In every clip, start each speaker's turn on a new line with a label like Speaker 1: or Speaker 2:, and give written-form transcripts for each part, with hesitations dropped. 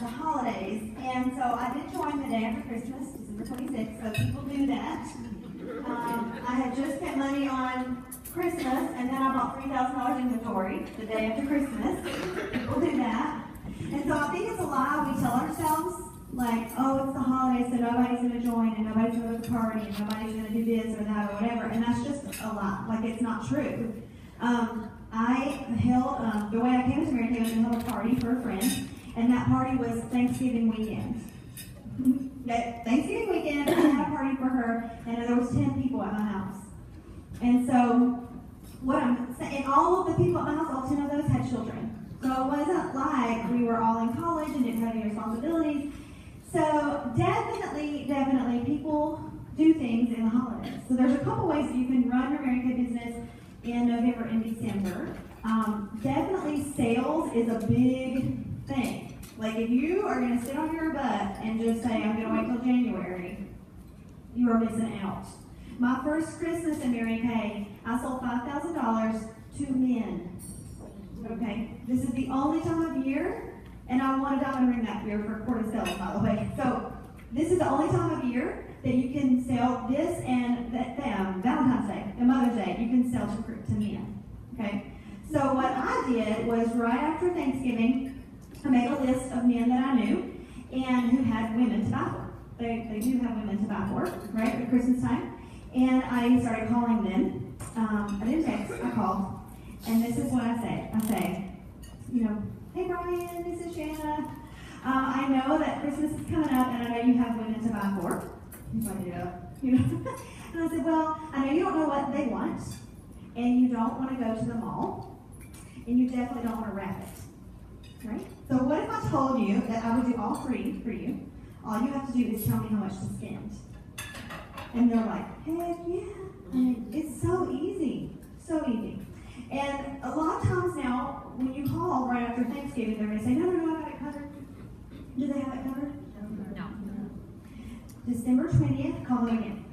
Speaker 1: holidays. And so I did join the day after Christmas, December 26th, so people do that. I had just spent money on Christmas, and then I bought $3,000 inventory the day after Christmas. People do that. And so I think it's a lie we tell ourselves, like, oh, it's the holidays, so nobody's going to join, and nobody's going to go to the party, and nobody's going to do this or that or whatever, and that's just a lie. Like, it's not true. I held, the way I came to Mary Kay was I held a party for a friend, and that party was Thanksgiving weekend. That Thanksgiving weekend, I had a party for her, and there was 10 people at my house. And so, what I'm saying, all of the people at my house, all 10 of those had children. So it wasn't like we were all in college and didn't have any responsibilities. So definitely people do things in the holidays. So there's a couple ways that you can run your Mary Kay business in November and December. Definitely sales is a big thing. Like if you are going to sit on your butt and just say, I'm going to wait till January, you are missing out. My first Christmas in Mary Kay, I sold $5,000 to men. Okay, this is the only time of year, and I won a diamond ring that year for quarter sales, by the way. So this is the only time of year that you can sell this and Valentine's Day and Mother's Day. You can sell to men. Okay, so what I did was right after Thanksgiving, I made a list of men that I knew and who had women to buy for. They do have women to buy for, right, at Christmas time. And I started calling them. I didn't text, I called. And this is what I say. I say, you know, hey Brian, this is Shanna. I know that Christmas is coming up and I know you have women to buy for. He's like, yeah. You know? And I said, well, I know you don't know what they want, and you don't want to go to the mall, and you definitely don't want to wrap it. Right? So what if I told you that I would do all three for you? All you have to do is tell me how much to spend. And they're like, heck yeah. I mean, it's so easy. So easy. And a lot of times now, when you call right after Thanksgiving, they're going to say, no, I got it covered. Do they have it covered?
Speaker 2: No.
Speaker 1: December 20th, call them again.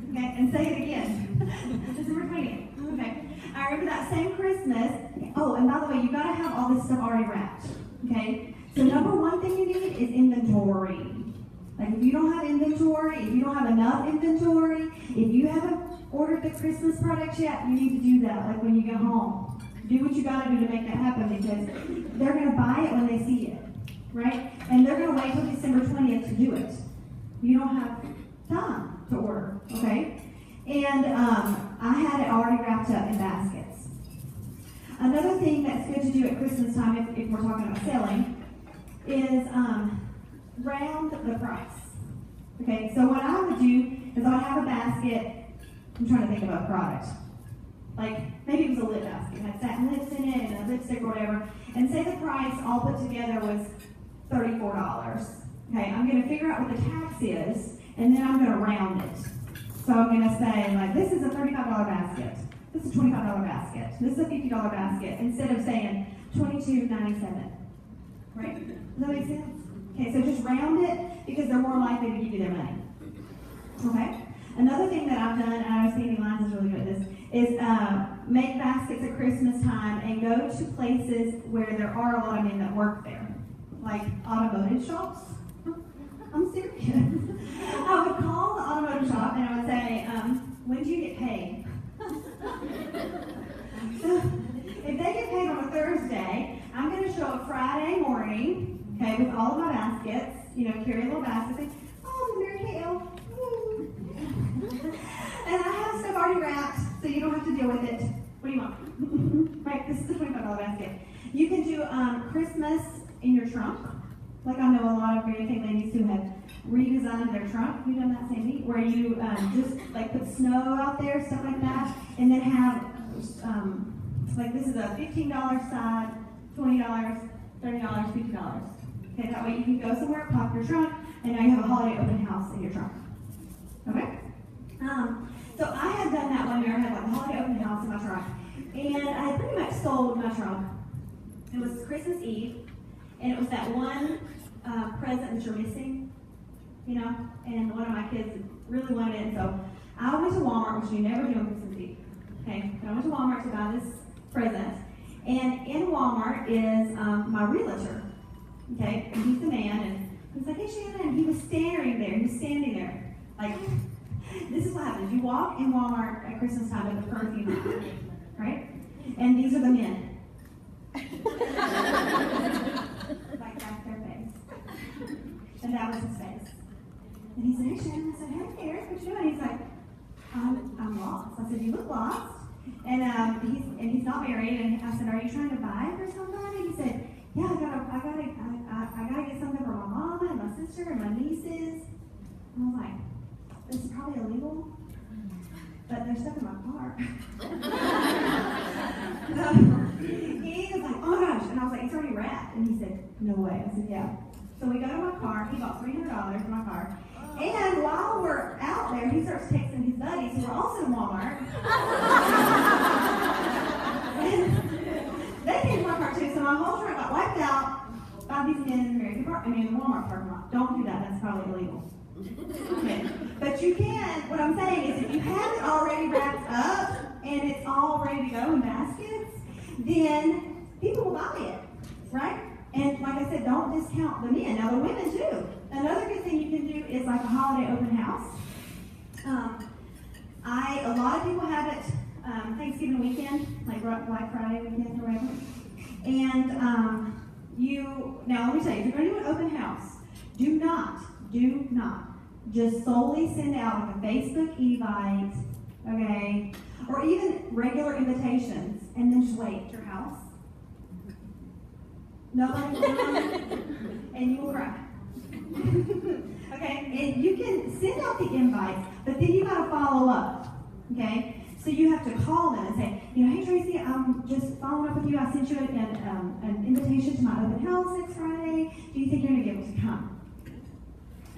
Speaker 1: Okay, and say it again. December 20th. Okay. I remember that same Christmas. Oh, and by the way, you got to have all this stuff already wrapped. Okay? So number one thing you need is inventory. Like if you don't have inventory, if you don't have enough inventory, if you haven't ordered the Christmas products yet, you need to do that, like when you get home. Do what you gotta do to make that happen because they're gonna buy it when they see it, right? And they're gonna wait till December 20th to do it. You don't have time to order, okay? And I had it already wrapped up in baskets. Another thing that's good to do at Christmas time, if we're talking about selling, is round the price. Okay, so what I would do is I would have a basket. I'm trying to think of a product. Like, maybe it was a lip basket. It had satin lips in it and a lipstick or whatever. And say the price all put together was $34. Okay, I'm going to figure out what the tax is, and then I'm going to round it. So I'm going to say, like, this is a $35 basket. This is a $25 basket. This is a $50 basket. Instead of saying $22.97. Right? Does that make sense? Okay, so just round it because they're more likely to give you their money. Okay? Another thing that I've done, and I was thinking Lines is really good at this, is make baskets at Christmas time and go to places where there are a lot of men that work there. Like automotive shops. I'm serious. I would call the automotive shop and I would say, when do you get paid? So if they get paid on a Thursday, I'm going to show up Friday morning, okay, with all of my baskets, carry a little basket, say, oh, the Mary Kay elf. And I have stuff already wrapped, so you don't have to deal with it. What do you want? Right, this is a $25 basket. You can do Christmas in your trunk. Like I know a lot of Mary Kay ladies who have redesigned their trunk. You've done that, Sandy? Where you just like put snow out there, stuff like that, and then have like this is a $15 side, $20, $30, $50. Okay, that way you can go somewhere, pop your trunk, and now you have a holiday open house in your trunk. Okay? So I had done that one year. I had like a holiday open house in my trunk, and I had pretty much sold my trunk. It was Christmas Eve, and it was that one present that you're missing, and one of my kids really wanted it, and so I went to Walmart, which you never do on Christmas Eve. Okay, but I went to Walmart to buy this present, and in Walmart is my realtor. Okay, and he's the man, and he's like, hey, Shanna, and he was standing there, like, this is what happens. You walk in Walmart at Christmas time with a perfume on, right? And these are the men. Like, that's their face. And that was his face. And he said, hey, Shannon. I said, hey, Eric, what you doing? He's like, I'm lost. I said, you look lost. And he's not married. And I said, are you trying to buy for somebody? He said, yeah, I gotta get something for my mama and my sister and my nieces. And I was like, this is probably illegal, but they're stuck in my car. So he was like, oh my gosh. And I was like, it's already wrapped. And he said, no way. I said, yeah. So we go to my car. He bought $300 for my car. And while we're out there, he starts texting his buddies who are also in Walmart. And they came to my car too, so my whole trip got wiped out by these men in the Walmart parking lot. Don't do that. That's probably illegal. Okay. But you can, what I'm saying is if you have it already wrapped up and it's all ready to go in baskets, then people will buy it, right? And like I said, don't discount the men. Now the women too. Another good thing you can do is like a holiday open house. A lot of people have it Thanksgiving weekend, like Black Friday weekend or whatever. And now let me tell you, if you're going to do an open house, do not just solely send out like a Facebook Evite, okay, or even regular invitations, and then just wait at your house. Nobody will come, and you will cry. Okay, and you can send out the invites, but then you got to follow up. Okay, so you have to call them and say, hey Tracy, I'm just following up with you. I sent you an invitation to my open house next Friday. Do you think you're going to be able to come?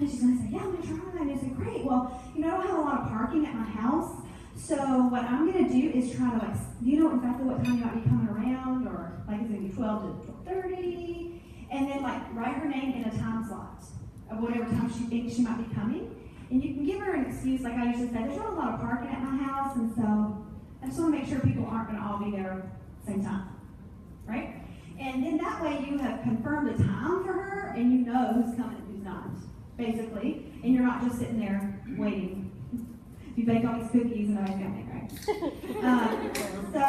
Speaker 1: And she's going to say, yeah, I'm going to try. And I said, great. Well, I don't have a lot of parking at my house. So what I'm going to do is try to, do you know exactly what time you might be coming around? Or, it's going to be 12 to 12:30. And then, write her name in a time slot of whatever time she thinks she might be coming. And you can give her an excuse, like I usually say, there's not a lot of parking at my house, and so I just want to make sure people aren't going to all be there at the same time. Right? And then that way you have confirmed a time for her, and you know who's coming and who's not, basically. And you're not just sitting there waiting. You bake all these cookies and nobody's coming, right? So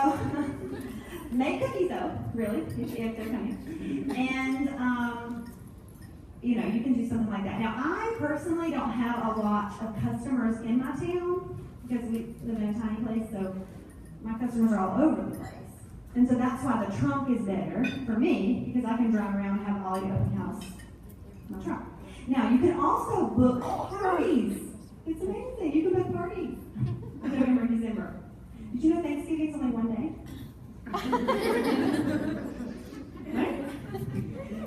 Speaker 1: make cookies though, really, if they're coming. And you can do something like that. Now, I personally don't have a lot of customers in my town because we live in a tiny place, so my customers are all over the place. And so that's why the trunk is better for me, because I can drive around and have all the open house in my trunk. Now, you can also book parties. It's amazing. You can book parties in November and December. Did you know Thanksgiving's only one day? Right?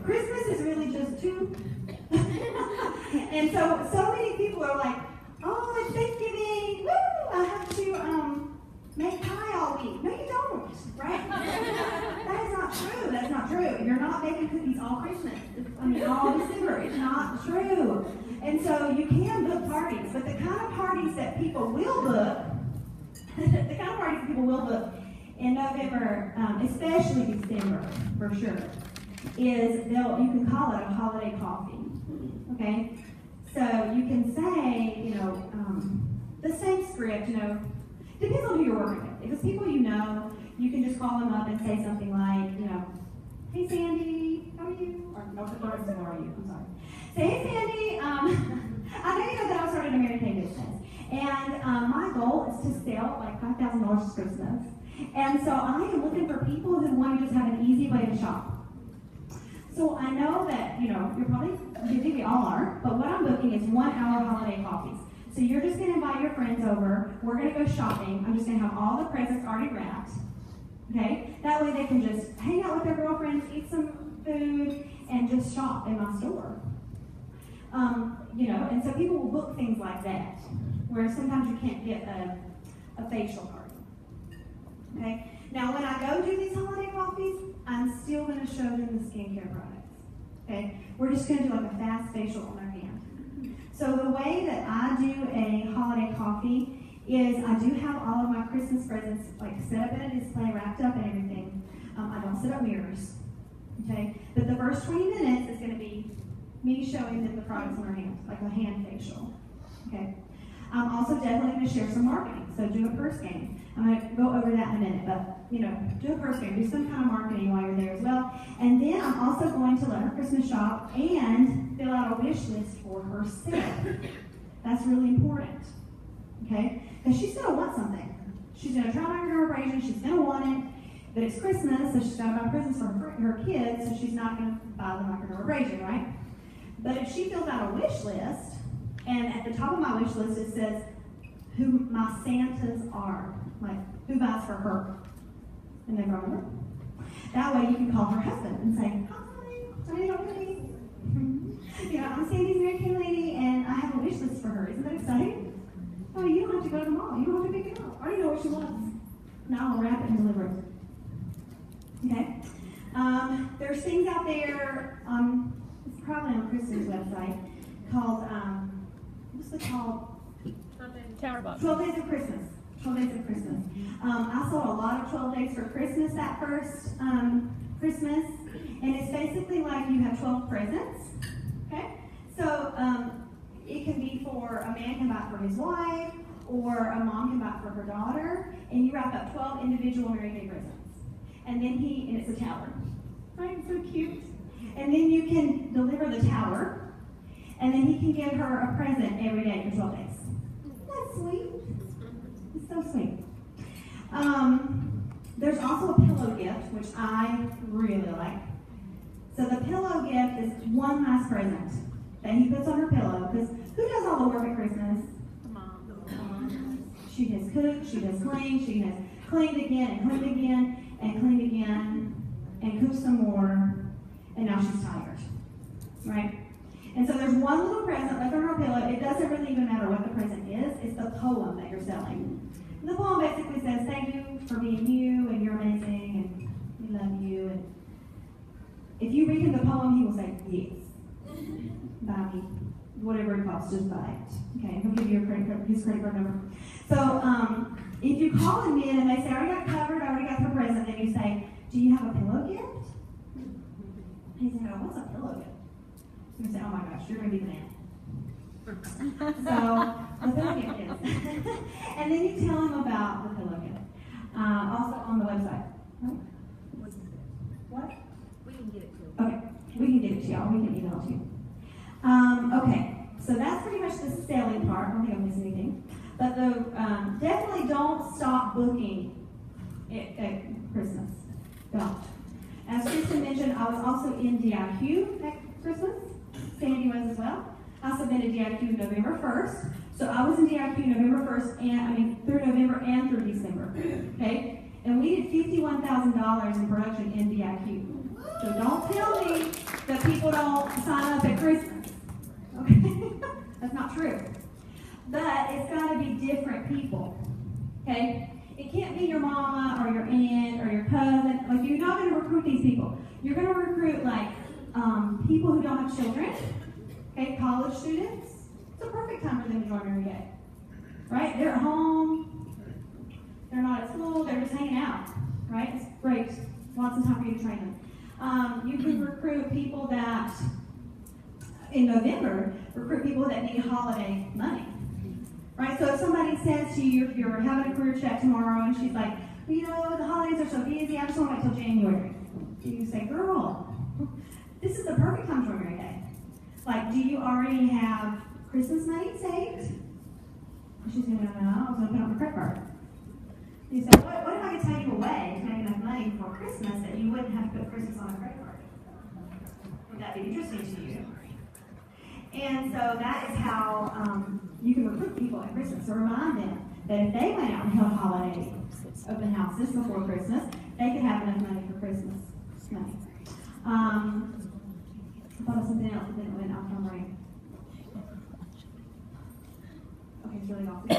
Speaker 1: Christmas is really just two. And so many people are like, oh, it's Thanksgiving. Woo! I have to make pie all week. No, you don't, right? That is not true. That's not true. You're not making cookies all Christmas. All December. It's not true. And so you can book parties, but the kind of parties that people will book, in November, especially December, for sure, is you can call it a holiday coffee. Okay? So you can say, the same script, depends on who you're working with. If it's people you know, you can just call them up and say something like, hey Sandy, how are you? Or no, how are you? I'm sorry. Say, hey Sandy, I know you know that I started a Mary Kay business. And my goal is to sell like $5,000 for Christmas. And so I am looking for people who want to just have an easy way to shop. So I know that, you're probably busy, we all are, but what I'm booking is 1 hour holiday coffees. So you're just going to invite your friends over, we're going to go shopping, I'm just going to have all the presents already wrapped, okay? That way they can just hang out with their girlfriends, eat some food, and just shop in my store. And so people will book things like that, where sometimes you can't get a facial party, okay? Now, when I go do these holiday coffees, I'm still going to show them the skincare products, okay? We're just going to do like a fast facial on their hand. So the way that I do a holiday coffee is I do have all of my Christmas presents like set up in a display, wrapped up and everything. I don't set up mirrors, Okay? But the first 20 minutes is going to be me showing them the products in her hand, like a hand facial. Okay? I'm also definitely going to share some marketing. So do a purse game. I'm going to go over that in a minute, but do a purse game. Do some kind of marketing while you're there as well. And then I'm also going to let her Christmas shop and fill out a wish list for herself. That's really important. Okay? Because she's going to want something. She's going to try microdermabrasion. She's going to want it. But it's Christmas, so she's got to buy presents for her kids, so she's not going to buy the microdermabrasion, right? But if she fills out a wish list, and at the top of my wish list it says who my Santas are, like who buys for her, and they remember. That way you can call her husband and say, "Hi, my name's Lady. I'm Sandy's Mary Kay lady, and I have a wish list for her. Isn't that exciting? Oh, you don't have to go to the mall. You don't have to pick it up. I already know what she wants. Now I'll wrap it and deliver it." Okay. There's things out there. It's probably on Kristen's website called what's it called?
Speaker 2: Tower Box.
Speaker 1: 12 Days of Christmas. 12 Days of Christmas. I sold a lot of 12 Days for Christmas that first Christmas, and it's basically like you have 12 presents. Okay. So it can be for a man can buy it for his wife, or a mom can buy it for her daughter, and you wrap up 12 individual Mary Kay presents. And then and it's a tower. Right? So cute. And then you can deliver the tower, and then he can give her a present every day for 12 days. Isn't that sweet? It's so sweet. There's also a pillow gift, which I really like. So the pillow gift is one last present that he puts on her pillow, because who does all the work at Christmas?
Speaker 2: The mom.
Speaker 1: She has cooked, she has cleaned, she has cleaned again and cleaned again and cleaned again and cooked some more, and now she's tired, right? And so there's one little present left on her pillow. It doesn't really even matter what the present is. It's the poem that you're selling. And the poem basically says, "Thank you for being you, and you're amazing, and we love you." And if you read him the poem, he will say, "Yes, buy me, whatever it costs, just buy it." Okay, he'll give you his credit card number. So if you call him in and they say, "I already got covered, I already got the present," then you say, "Do you have a pillow gift?" And he said, "Oh, what's a pillow gift?" You say, "Oh my gosh, you're going to be the man." So the pillow gift is. And then you tell him about the pillow gift. Also on the website. Right? What?
Speaker 2: We can get it to you.
Speaker 1: Okay, we can get it to y'all. We can email it to you. Okay, so that's pretty much the selling part. I don't think I missed anything. But definitely don't stop booking at Christmas. Don't. As Kristen mentioned, I was also in DIQ at Christmas. Sandy was as well. I submitted DIQ November 1st. So I was in DIQ November 1st, through November and through December. Okay? And we did $51,000 in production in DIQ. So don't tell me that people don't sign up at Christmas. Okay? That's not true. But it's got to be different people. Okay? It can't be your mama or your aunt or your cousin. Like, you're not going to recruit these people. You're going to recruit, like, people who don't have children. Okay? College students. It's a perfect time for them to join Mary Kay. Right? They're at home. They're not at school. They're just hanging out. Right? It's great. Lots of time for you to train them. You can recruit people that, in November, recruit people that need holiday money. Right? So if somebody says to you, if you're having a career chat tomorrow, and she's like, "Well, the holidays are so busy, I just want to wait till January." You say, "Girl, this is the perfect time to join Mary Kay. Like, do you already have Christmas money saved?" And she's going, "No, I was going to put it on my credit card." You say, what if I could tell you a way to make enough money for Christmas that you wouldn't have to put Christmas on a credit card? Would that be interesting to you? And so that is how you can recruit people at Christmas. So remind them that if they went out and held holiday open houses before Christmas, they could have enough money for Christmas money. I thought of something else, but then it went off my brain. Okay, it's really awesome.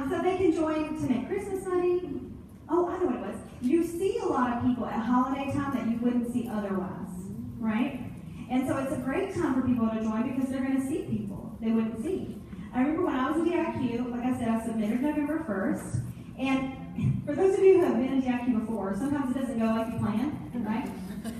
Speaker 1: So they can join to make Christmas money. Oh, I know what it was. You see a lot of people at holiday time that you wouldn't see otherwise, right? And so it's a great time for people to join because they're going to see people they wouldn't see. I remember when I was in DIQ, like I said, I submitted November 1st, and for those of you who have been in Jackie before, sometimes it doesn't go like you plan, right?